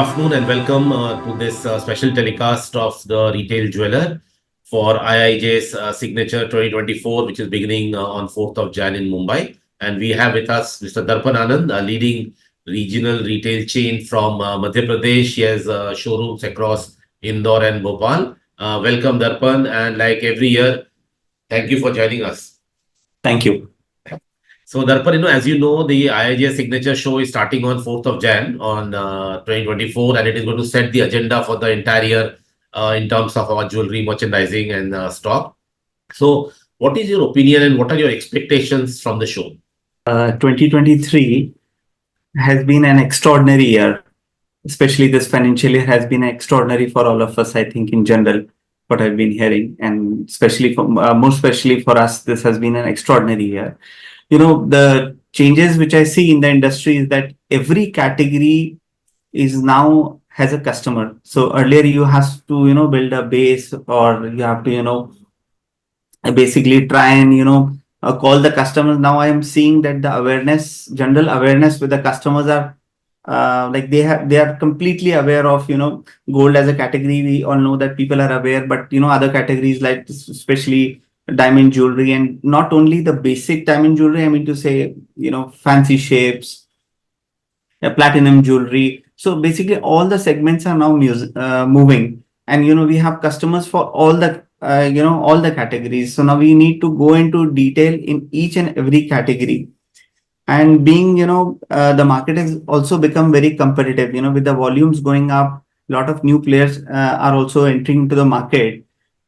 afternoon and welcome to this special telecast of the Retail Jeweler for IIJS Signature 2024, which is beginning on 4th of Jan in Mumbai. And we have with us Mr. Darpan Anand, a leading regional retail chain from Madhya Pradesh. He has showrooms across Indore and Bhopal. Welcome, Darpan. And like every year, thank you for joining us. Thank you. So, Darpan, as you know, the IIJS Signature Show is starting on 4th of Jan on 2024, and it is going to set the agenda for the entire year in terms of our jewelry merchandising and stock. So, what is your opinion and what are your expectations from the show? 2023 has been an extraordinary year, especially this financial year has been extraordinary for all of us, I think, in general, what I've been hearing, and especially for, most especially for us, this has been an extraordinary year. The changes which I see in the industry is that every category is now has a customer. So earlier you have to, build a base, or you have to, basically try and, call the customers. Now I am seeing that the general awareness with the customers are like they are completely aware of, gold as a category. We all know that people are aware, but, other categories like especially diamond jewelry, and not only the basic diamond jewelry, I mean to say, fancy shapes, platinum jewelry. So basically all the segments are now moving, and, we have customers for all the, all the categories. So now we need to go into detail in each and every category. And being, the market has also become very competitive, with the volumes going up, a lot of new players are also entering into the market.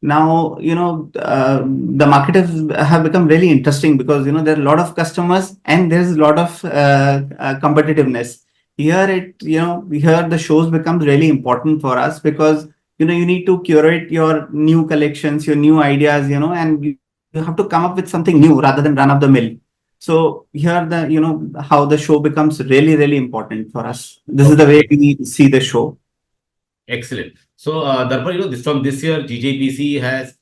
Now, the market have become really interesting because, there are a lot of customers and there's a lot of competitiveness. Here the shows become really important for us because, you need to curate your new collections, your new ideas, and you have to come up with something new rather than run of the mill. So here how the show becomes really, really important for us. This is the way we see the show. Excellent. So, Darpan, this year, GJPC has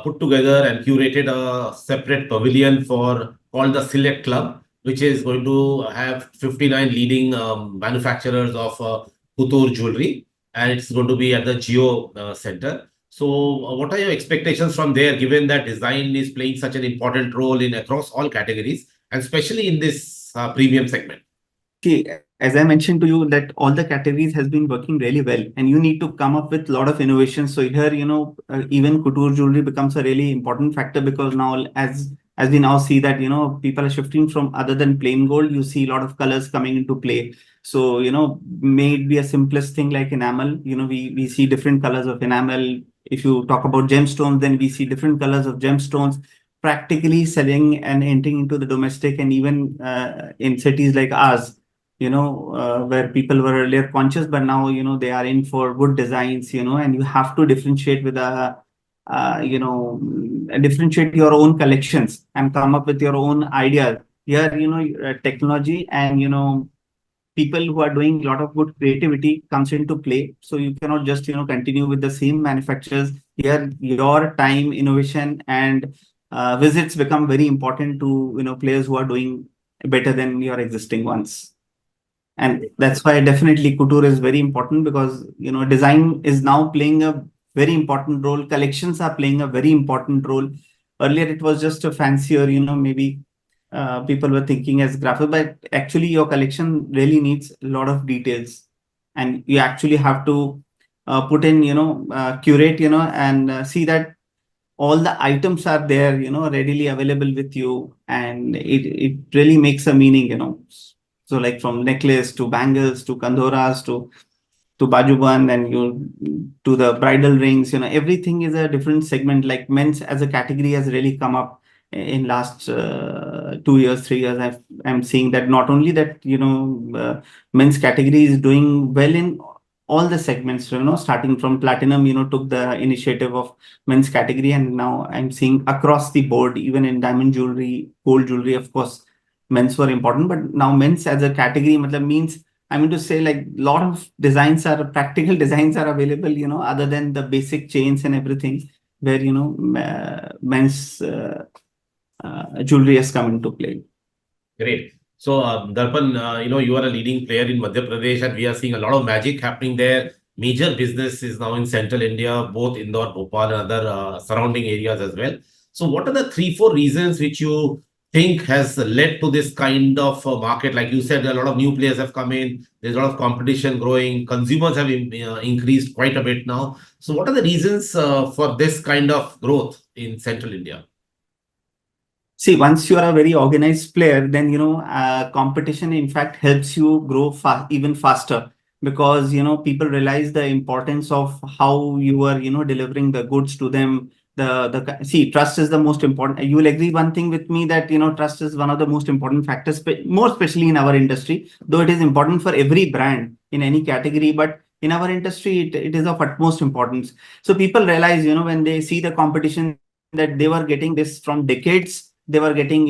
put together and curated a separate pavilion called the Select Club, which is going to have 59 leading manufacturers of couture jewelry, and it's going to be at the Geo Center. So, what are your expectations from there, given that design is playing such an important role across all categories, and especially in this premium segment? See, as I mentioned to you, that all the categories has been working really well, and you need to come up with a lot of innovation. So here, even couture jewelry becomes a really important factor because now, as we now see that, people are shifting from other than plain gold, you see a lot of colors coming into play. So, may it be a simplest thing like enamel, we see different colors of enamel. If you talk about gemstones, then we see different colors of gemstones practically selling and entering into the domestic, and even in cities like ours, where people were earlier conscious, but now, they are in for good designs, and you have to differentiate with differentiate your own collections and come up with your own ideas. Here, technology and, people who are doing a lot of good creativity comes into play. So you cannot just, continue with the same manufacturers. Here, your time, innovation, and visits become very important to, players who are doing better than your existing ones. And that's why definitely couture is very important because, design is now playing a very important role. Collections are playing a very important role. Earlier, it was just a fancier, maybe people were thinking as graphic, but actually your collection really needs a lot of details, and you actually have to put in, curate, and see that all the items are there, readily available with you, and it really makes a meaning. So like from necklace to bangles to kandoras to bajuban, and to the bridal rings, everything is a different segment. Like men's as a category has really come up in last 2 years, 3 years. I'm seeing that not only that, men's category is doing well in all the segments, starting from platinum, took the initiative of men's category, and now I'm seeing across the board, even in diamond jewelry, gold jewelry, of course, men's were important, but now men's as a category means, I mean to say, like, lot of practical designs are available, other than the basic chains and everything, where, men's jewelry has come into play. Great. So, Darpan, you are a leading player in Madhya Pradesh, and we are seeing a lot of magic happening there. Major business is now in central India, both Indore, Bhopal, and other surrounding areas as well. So, what are the 3, 4 reasons which you think has led to this kind of market? Like you said, a lot of new players have come in. There's a lot of competition growing. Consumers have increased quite a bit now. So, what are the reasons for this kind of growth in central India? See, once you are a very organized player, then competition in fact helps you grow even faster, because people realize the importance of how you are delivering the goods to them. See, trust is the most important. You will agree one thing with me, that trust is one of the most important factors, more especially in our industry. Though it is important for every brand in any category, but in our industry it is of utmost importance. So people realize when they see the competition, that they were getting this from decades. They were getting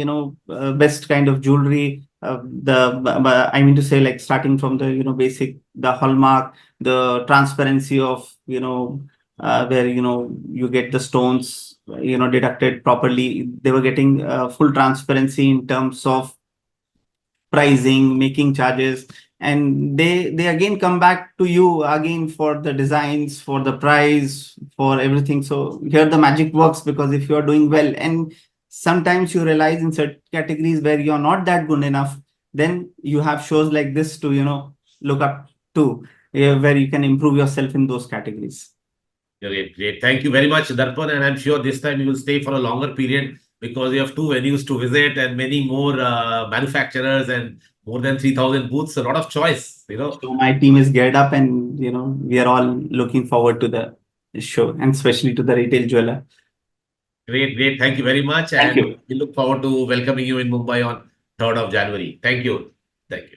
best kind of jewelry, I mean to say, like, starting from the basic, the hallmark, the transparency of where you get the stones deducted properly. They were getting full transparency in terms of pricing, making charges, and they again come back to you again for the designs, for the price, for everything. So here the magic works, because if you are doing well, and sometimes you realize in certain categories where you're not that good enough, then you have shows like this to look up to, where you can improve yourself in those categories. Great, great. Thank you very much, Darpan. And I'm sure this time you will stay for a longer period, because you have 2 venues to visit and many more manufacturers and more than 3,000 booths. A lot of choice. So my team is geared up, and we are all looking forward to the show, and especially to the retail jeweler. Great, great. Thank you very much. Thank And you. we look forward to welcoming you in Mumbai on 3rd of January. Thank you. Thank you.